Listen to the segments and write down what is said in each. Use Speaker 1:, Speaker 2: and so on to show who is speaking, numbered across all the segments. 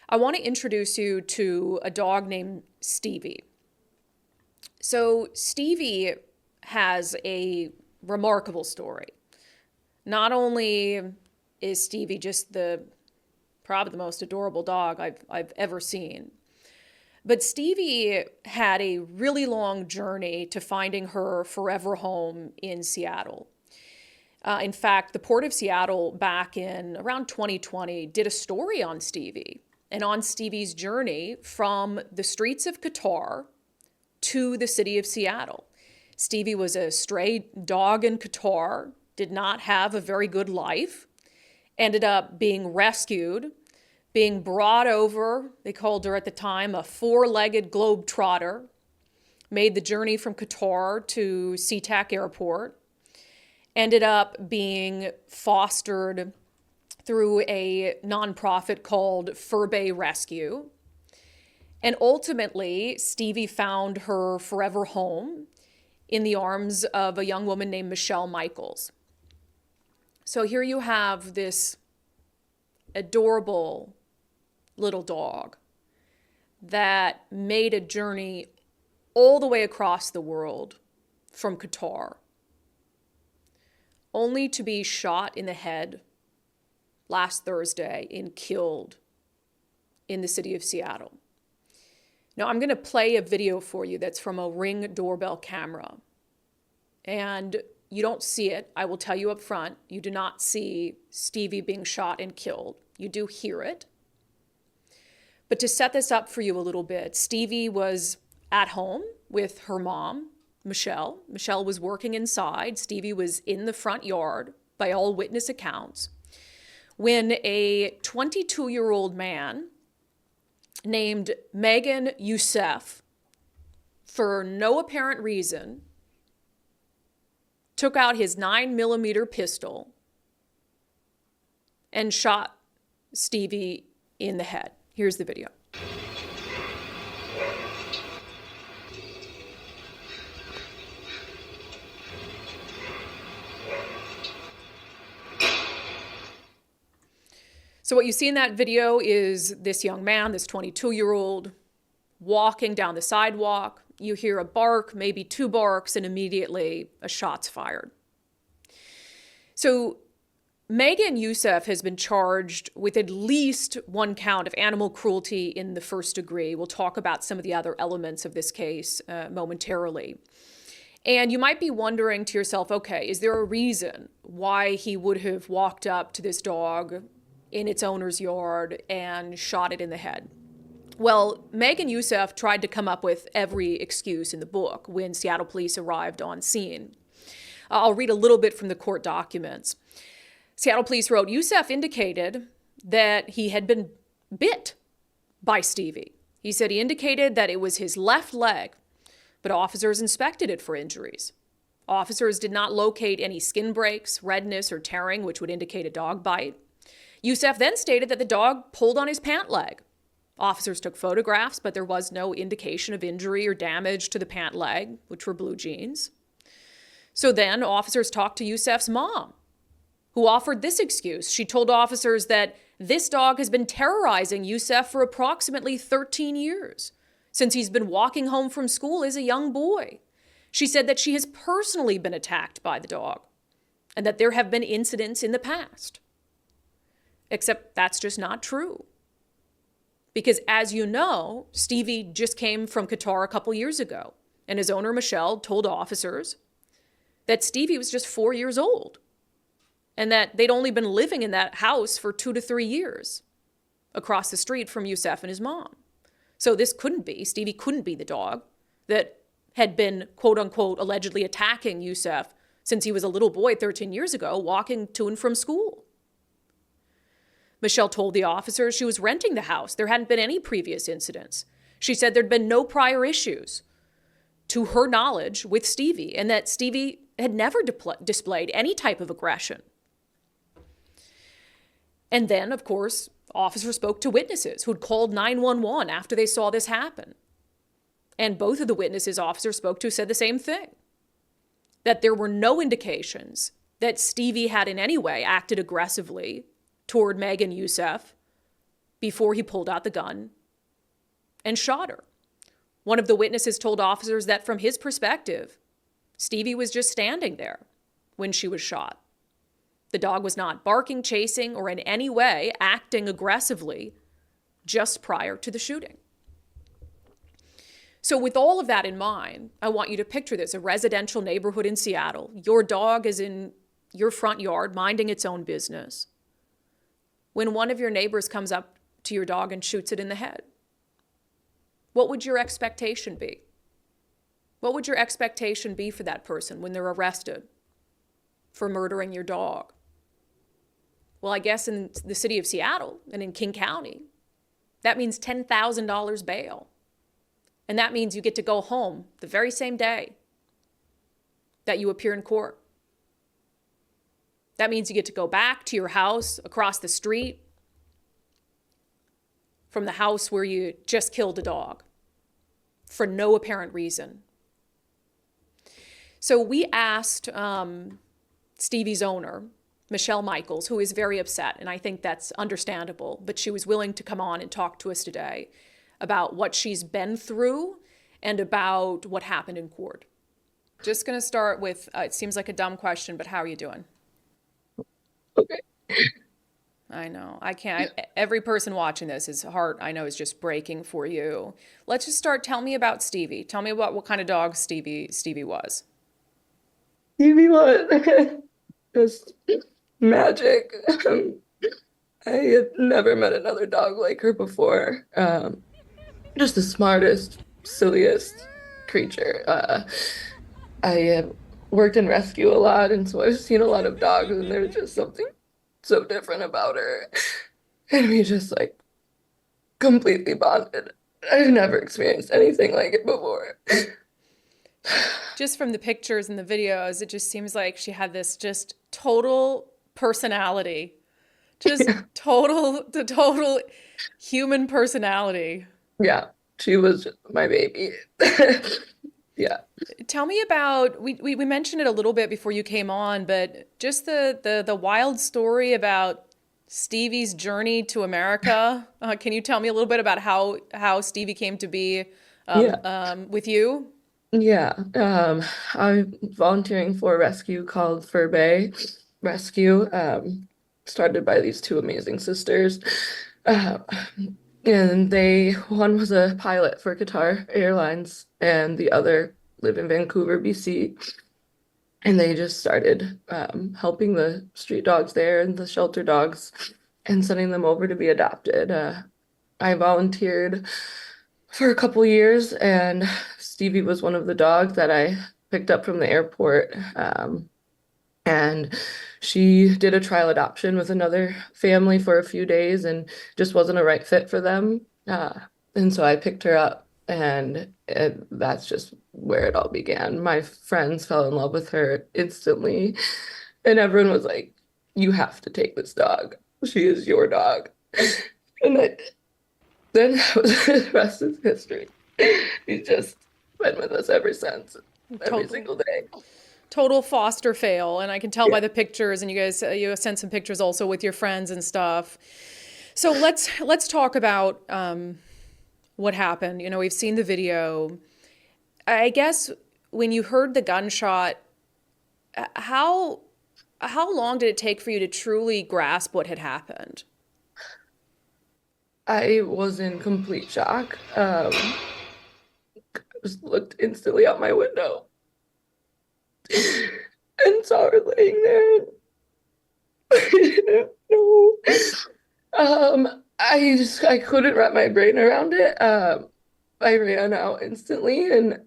Speaker 1: I want to introduce you to a dog named Stevie. So Stevie has a remarkable story. Not only is Stevie just probably the most adorable dog I've ever seen, but Stevie had a really long journey to finding her forever home in Seattle. In fact, the Port of Seattle back in around 2020 did a story on Stevie and on Stevie's journey from the streets of Qatar to the city of Seattle. Stevie was a stray dog in Qatar, did not have a very good life, ended up being rescued, being brought over. They called her at the time a four-legged globetrotter, made the journey from Qatar to SeaTac Airport, ended up being fostered through a nonprofit called Fur Bay Rescue. And ultimately, Stevie found her forever home in the arms of a young woman named Michelle Michaels. So here you have this adorable little dog that made a journey all the way across the world from Qatar, only to be shot in the head last Thursday and killed in the city of Seattle. Now, I'm going to play a video for you that's from a Ring doorbell camera. And you don't see it. I will tell you up front, you do not see Stevie being shot and killed. You do hear it. But to set this up for you a little bit, Stevie was at home with her mom, Michelle. Michelle was working inside. Stevie was in the front yard, by all witness accounts, when a 22-year-old man named Magan Yuseff, for no apparent reason, took out his 9mm pistol and shot Stevie in the head. Here's the video. So what you see in that video is this young man, this 22-year-old, walking down the sidewalk. You hear a bark, maybe two barks, and immediately a shot's fired. So Magan Yuseff has been charged with at least one count of animal cruelty in the first degree. We'll talk about some of the other elements of this case momentarily. And you might be wondering to yourself, okay, is there a reason why he would have walked up to this dog in its owner's yard and shot it in the head? Well, Magan Yuseff tried to come up with every excuse in the book when Seattle police arrived on scene. I'll read a little bit from the court documents. Seattle police wrote, Yuseff indicated that he had been bit by Stevie. He said he indicated that it was his left leg, but officers inspected it for injuries. Officers did not locate any skin breaks, redness, or tearing, which would indicate a dog bite. Yuseff then stated that the dog pulled on his pant leg. Officers took photographs, but there was no indication of injury or damage to the pant leg, which were blue jeans. So then officers talked to Yuseff's mom, who offered this excuse. She told officers that this dog has been terrorizing Yuseff for approximately 13 years, since he's been walking home from school as a young boy. She said that she has personally been attacked by the dog and that there have been incidents in the past. Except that's just not true. Because as you know, Stevie just came from Qatar a couple years ago, and his owner, Michelle, told officers that Stevie was just 4 years old and that they'd only been living in that house for 2 to 3 years across the street from Yuseff and his mom. So this couldn't be, Stevie couldn't be the dog that had been, quote unquote, allegedly attacking Yuseff since he was a little boy 13 years ago, walking to and from school. Michelle told the officers she was renting the house. There hadn't been any previous incidents. She said there'd been no prior issues, to her knowledge, with Stevie, and that Stevie had never displayed any type of aggression. And then, of course, officers spoke to witnesses who'd called 911 after they saw this happen. And both of the witnesses officers spoke to said the same thing, that there were no indications that Stevie had in any way acted aggressively toward Magan Yuseff before he pulled out the gun and shot her. One of the witnesses told officers that from his perspective, Stevie was just standing there when she was shot. The dog was not barking, chasing, or in any way acting aggressively just prior to the shooting. So with all of that in mind, I want you to picture this, a residential neighborhood in Seattle. Your dog is in your front yard minding its own business when one of your neighbors comes up to your dog and shoots it in the head. What would your expectation be? What would your expectation be for that person when they're arrested for murdering your dog? Well, I guess in the city of Seattle and in King County, that means $10,000 bail. And that means you get to go home the very same day that you appear in court. That means you get to go back to your house across the street from the house where you just killed a dog for no apparent reason. So we asked Stevie's owner, Michelle Michaels, who is very upset, and I think that's understandable, but she was willing to come on and talk to us today about what she's been through and about what happened in court. Just going to start with, it seems like a dumb question, but how are you doing?
Speaker 2: Okay.
Speaker 1: I know. I can't. Every person watching this, his heart, I know, is just breaking for you. Let's just start. Tell me about Stevie. Tell me about what kind of dog Stevie was.
Speaker 2: Stevie was just magic. I had never met another dog like her before. Just the smartest, silliest creature. I have worked in rescue a lot, and so I've seen a lot of dogs, and there's just something so different about her. And we just like completely bonded. I've never experienced anything like it before.
Speaker 1: Just from the pictures and the videos, it just seems like she had this just total personality. Just the total human personality.
Speaker 2: Yeah, she was just my baby. Yeah.
Speaker 1: Tell me about, we mentioned it a little bit before you came on, but just the wild story about Stevie's journey to America. Can you tell me a little bit about how Stevie came to be with you?
Speaker 2: Yeah. I'm volunteering for a rescue called Fur Bay Rescue, started by these two amazing sisters. Uh, and one was a pilot for Qatar Airlines, and the other lived in Vancouver, BC. And they just started helping the street dogs there and the shelter dogs and sending them over to be adopted. I volunteered for a couple years, and Stevie was one of the dogs that I picked up from the airport. And she did a trial adoption with another family for a few days and just wasn't a right fit for them. And so I picked her up, and that's just where it all began. My friends fell in love with her instantly, and everyone was like, "You have to take this dog. She is your dog." And then the rest is history. He's just been with us ever since, every single day.
Speaker 1: Total foster fail, and I can tell
Speaker 2: Yeah.
Speaker 1: by the pictures, and you guys you sent some pictures also with your friends and stuff. So let's talk about what happened. You know, we've seen the video. I guess when you heard the gunshot, how long did it take for you to truly grasp what had happened?
Speaker 2: I was in complete shock. I just looked instantly out my window and saw her laying there. I didn't know. I couldn't wrap my brain around it. I ran out instantly and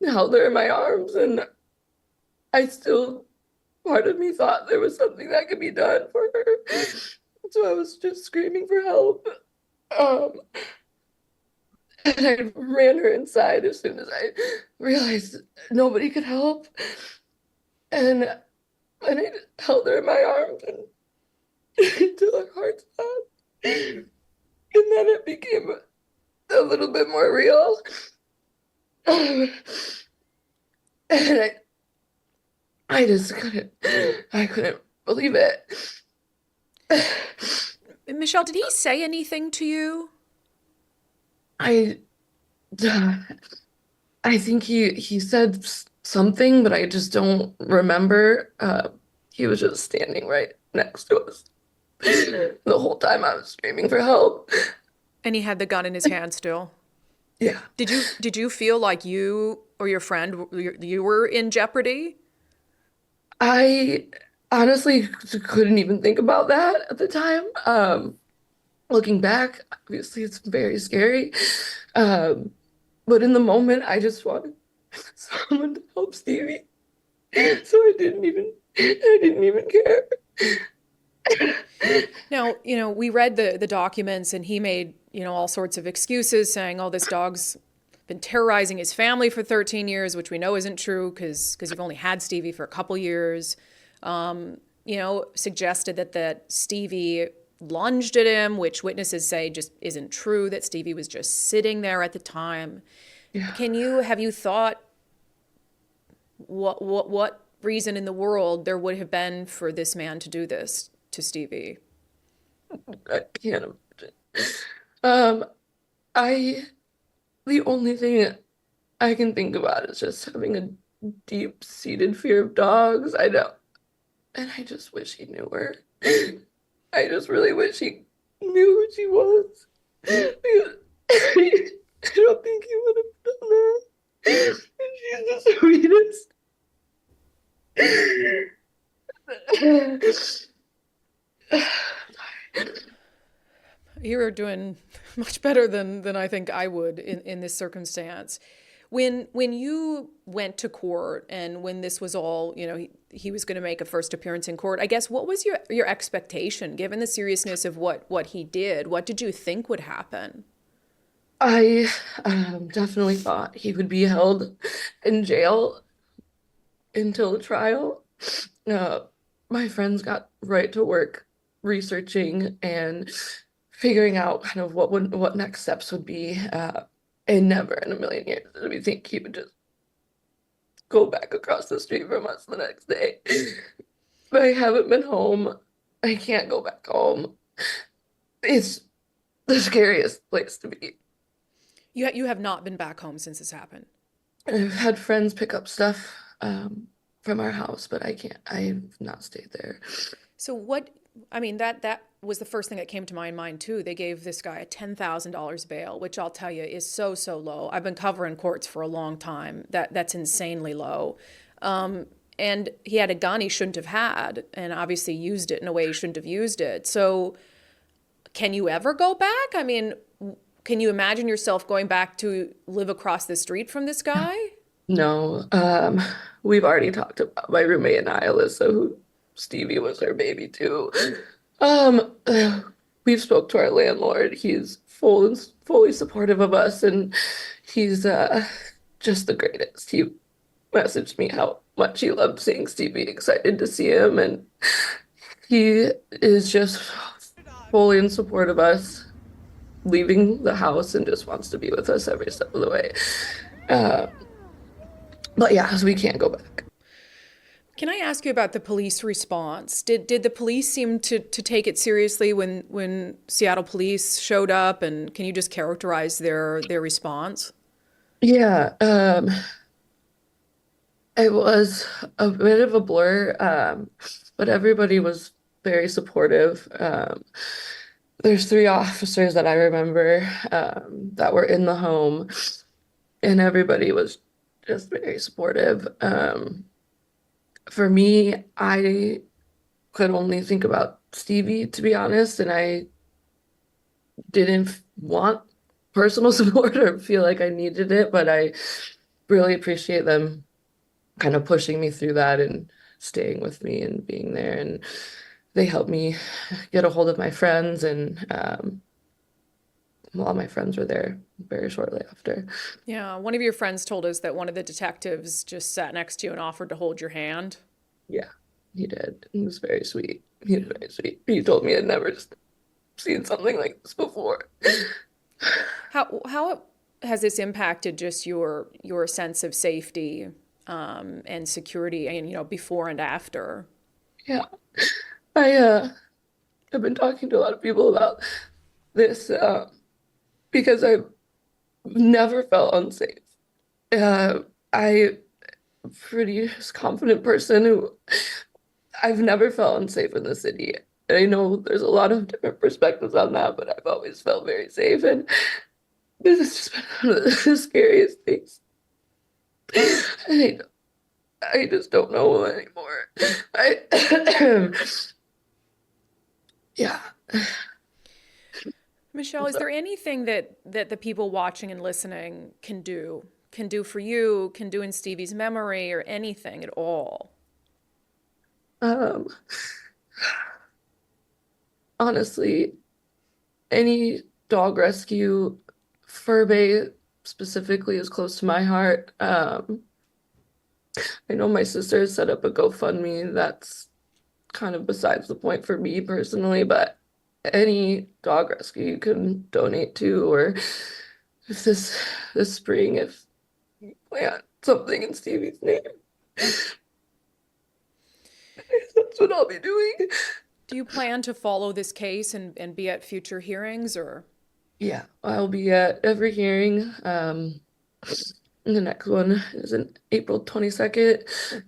Speaker 2: held her in my arms, and I still, part of me thought there was something that could be done for her. So I was just screaming for help. Um, and I ran her inside as soon as I realized nobody could help. And I just held her in my arms and until her heart stopped. And then it became a little bit more real. And I just couldn't believe it.
Speaker 1: Michelle, did he say anything to you?
Speaker 2: I I think he said something, but I just don't remember. He was just standing right next to us the whole time I was screaming for help.
Speaker 1: And he had the gun in his hand still.
Speaker 2: Yeah.
Speaker 1: Did you feel like you or your friend you were in jeopardy?
Speaker 2: I honestly couldn't even think about that at the time. Looking back, obviously it's very scary. Um, but in the moment, I just wanted someone to help Stevie. So I didn't even care.
Speaker 1: Now, we read the documents and he made, all sorts of excuses saying, oh, this dog's been terrorizing his family for 13 years, which we know isn't true because you've only had Stevie for a couple years. Suggested that Stevie lunged at him, which witnesses say just isn't true, that Stevie was just sitting there at the time.
Speaker 2: Yeah,
Speaker 1: Have you thought what reason in the world there would have been for this man to do this to Stevie?
Speaker 2: I can't imagine. Um, I the only thing I can think about is just having a deep-seated fear of dogs. I know, and I just wish he knew her. I just really wish he knew who she was. Because I don't think he would have done that. She's the sweetest.
Speaker 1: You're doing much better than I think I would in this circumstance. When you went to court and when this was all, he was going to make a first appearance in court, I guess what was your expectation given the seriousness of what he did? What did you think would happen?
Speaker 2: I definitely thought he would be held in jail until the trial. Uh, my friends got right to work researching and figuring out kind of what next steps would be. And never in a million years did we think he would just go back across the street from us the next day. But I haven't been home. I can't go back home. It's the scariest place to be.
Speaker 1: You have not been back home since this happened.
Speaker 2: I've had friends pick up stuff from our house, but I can't. I've not stayed there.
Speaker 1: So what, I mean, that was the first thing that came to my mind too. They gave this guy a $10,000 bail, which I'll tell you is so low. I've been covering courts for a long time. That's insanely low. And he had a gun he shouldn't have had, and obviously used it in a way he shouldn't have used it. So can you ever go back? I mean, can you imagine yourself going back to live across the street from this guy?
Speaker 2: No, we've already talked about my roommate and I, Alyssa, who Stevie was her baby too. Um, we've spoke to our landlord. He's fully supportive of us, and he's just the greatest. He messaged me how much he loved seeing Stevie, excited to see him, and he is just fully in support of us leaving the house and just wants to be with us every step of the way. Uh, but yeah, so we can't go back.
Speaker 1: Can I ask you about the police response? Did the police seem to take it seriously when Seattle police showed up, and can you just characterize their response?
Speaker 2: Yeah, it was a bit of a blur, but everybody was very supportive. There's three officers that I remember that were in the home, and everybody was just very supportive. For me, I could only think about Stevie, to be honest, and I didn't want personal support or feel like I needed it, but I really appreciate them kind of pushing me through that and staying with me and being there. And they helped me get a hold of my friends, and all my friends were there very shortly after.
Speaker 1: Yeah, one of your friends told us that one of the detectives just sat next to you and offered to hold your hand.
Speaker 2: Yeah, he did. He was very sweet. He was very sweet. He told me I'd never seen something like this before.
Speaker 1: How has this impacted just your sense of safety and security, and before and after?
Speaker 2: Yeah. I I've been talking to a lot of people about this because I've never felt unsafe. I'm a pretty confident person who I've never felt unsafe in the city. And I know there's a lot of different perspectives on that, but I've always felt very safe. And this has just been one of the scariest things. I, I just don't know anymore. I, yeah.
Speaker 1: Michelle, is there anything that the people watching and listening can do for you, can do in Stevie's memory, or anything at all?
Speaker 2: Um, honestly, any dog rescue, fur bait specifically, is close to my heart. I know my sister has set up a GoFundMe. That's kind of besides the point for me personally, but any dog rescue you can donate to, or if this spring, if you plant something in Stevie's name, that's what I'll be doing.
Speaker 1: Do you plan to follow this case and be at future hearings or?
Speaker 2: Yeah, I'll be at every hearing. The next one is in April 22nd,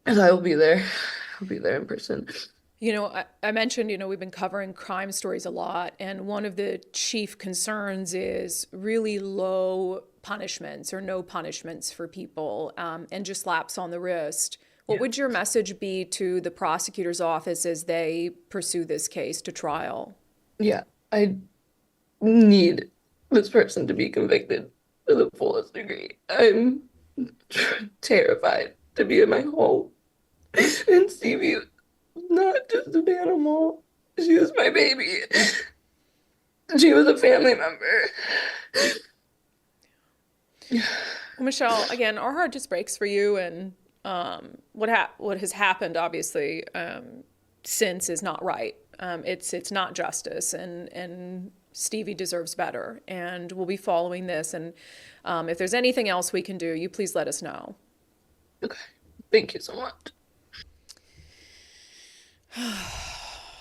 Speaker 2: and I will be there. I'll be there in person.
Speaker 1: You know, I mentioned, we've been covering crime stories a lot, and one of the chief concerns is really low punishments or no punishments for people, and just slaps on the wrist. What
Speaker 2: Yeah.
Speaker 1: would your message be to the prosecutor's office as they pursue this case to trial?
Speaker 2: Yeah, I need this person to be convicted to the fullest degree. I'm terrified to be in my home. And Stevie was not just an animal. She was my baby. She was a family member.
Speaker 1: Well, Michelle, again, our heart just breaks for you, and what has happened, obviously, since is not right. It's not justice, and Stevie deserves better. And we'll be following this. And if there's anything else we can do, you please let us know.
Speaker 2: Okay. Thank you so much.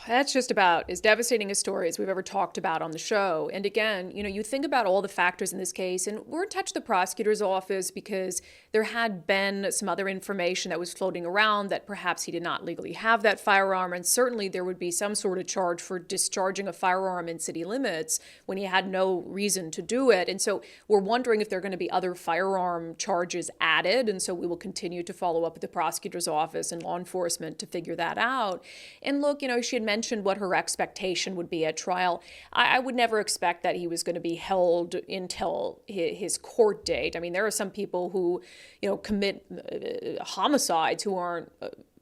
Speaker 1: That's just about as devastating a story as we've ever talked about on the show. And again, you think about all the factors in this case, and we're in touch with the prosecutor's office because there had been some other information that was floating around that perhaps he did not legally have that firearm, and certainly there would be some sort of charge for discharging a firearm in city limits when he had no reason to do it. And so we're wondering if there are going to be other firearm charges added, and so we will continue to follow up with the prosecutor's office and law enforcement to figure that out. And look, she had mentioned what her expectation would be at trial. I would never expect that he was going to be held until his court date. I mean, there are some people who, commit homicides who aren't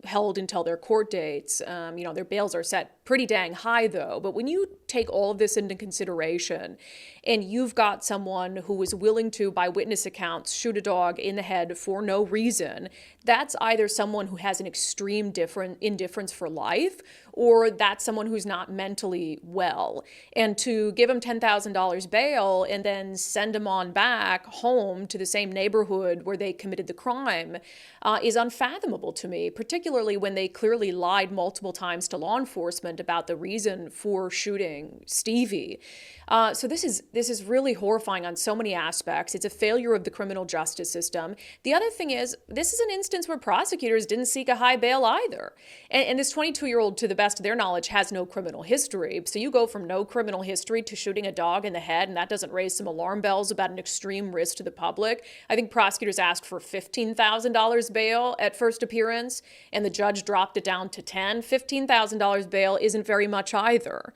Speaker 1: held until their court dates. Their bails are set pretty dang high, though. But when you take all of this into consideration, and you've got someone who is willing to, by witness accounts, shoot a dog in the head for no reason, that's either someone who has an extreme indifference for life, or that's someone who's not mentally well. And to give him $10,000 bail and then send him on back home to the same neighborhood where they committed the crime is unfathomable to me, particularly when they clearly lied multiple times to law enforcement about the reason for shooting Stevie. So this is really horrifying on so many aspects. It's a failure of the criminal justice system. The other thing is, this is an instance where prosecutors didn't seek a high bail either. And this 22-year-old, to the best of their knowledge, has no criminal history. So you go from no criminal history to shooting a dog in the head, and that doesn't raise some alarm bells about an extreme risk to the public. I think prosecutors asked for $15,000 bail at first appearance, and the judge dropped it down to $10,000. $15,000 bail isn't very much either.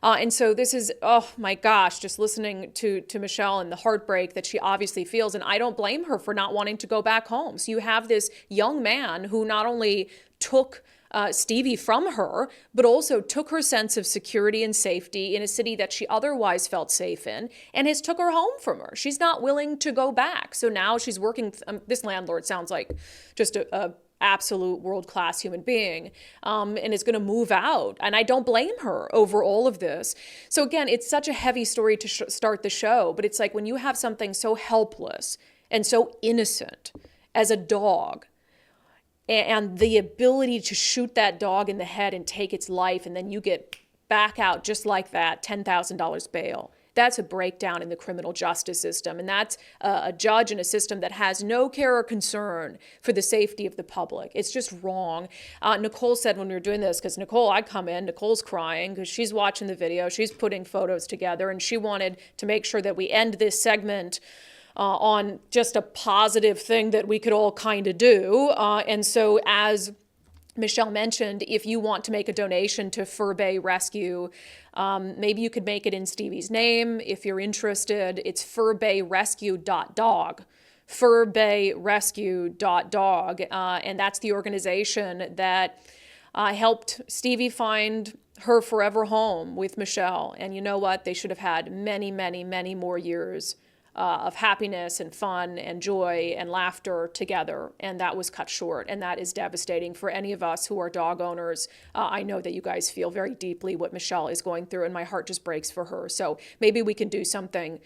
Speaker 1: And so this is, oh my gosh, just listening to Michelle and the heartbreak that she obviously feels. And I don't blame her for not wanting to go back home. So you have this young man who not only took Stevie from her, but also took her sense of security and safety in a city that she otherwise felt safe in, and has took her home from her. She's not willing to go back. So now she's working. This landlord sounds like just a absolute world-class human being, and is going to move out. And I don't blame her over all of this. So again, it's such a heavy story to start the show, but it's like when you have something so helpless and so innocent as a dog, and the ability to shoot that dog in the head and take its life, and then you get back out just like that, $10,000 bail. That's a breakdown in the criminal justice system, and that's a judge in a system that has no care or concern for the safety of the public. It's just wrong. Nicole said when we were doing this, because Nicole, I come in, Nicole's crying because she's watching the video, she's putting photos together, and she wanted to make sure that we end this segment on just a positive thing that we could all kind of do. And so as Michelle mentioned, if you want to make a donation to Fur Bay Rescue, maybe you could make it in Stevie's name. If you're interested, it's furbayrescue.dog. Furbayrescue.dog. And that's the organization that helped Stevie find her forever home with Michelle. And you know what? They should have had many, many, many more years of happiness and fun and joy and laughter together, and that was cut short, and that is devastating for any of us who are dog owners. I know that you guys feel very deeply what Michelle is going through, and my heart just breaks for her. So maybe we can do something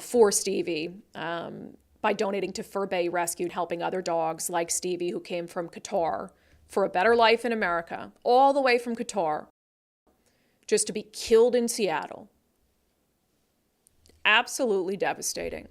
Speaker 1: for Stevie by donating to Fur Bay Rescue and helping other dogs like Stevie, who came from Qatar for a better life in America, all the way from Qatar, just to be killed in Seattle. Absolutely devastating.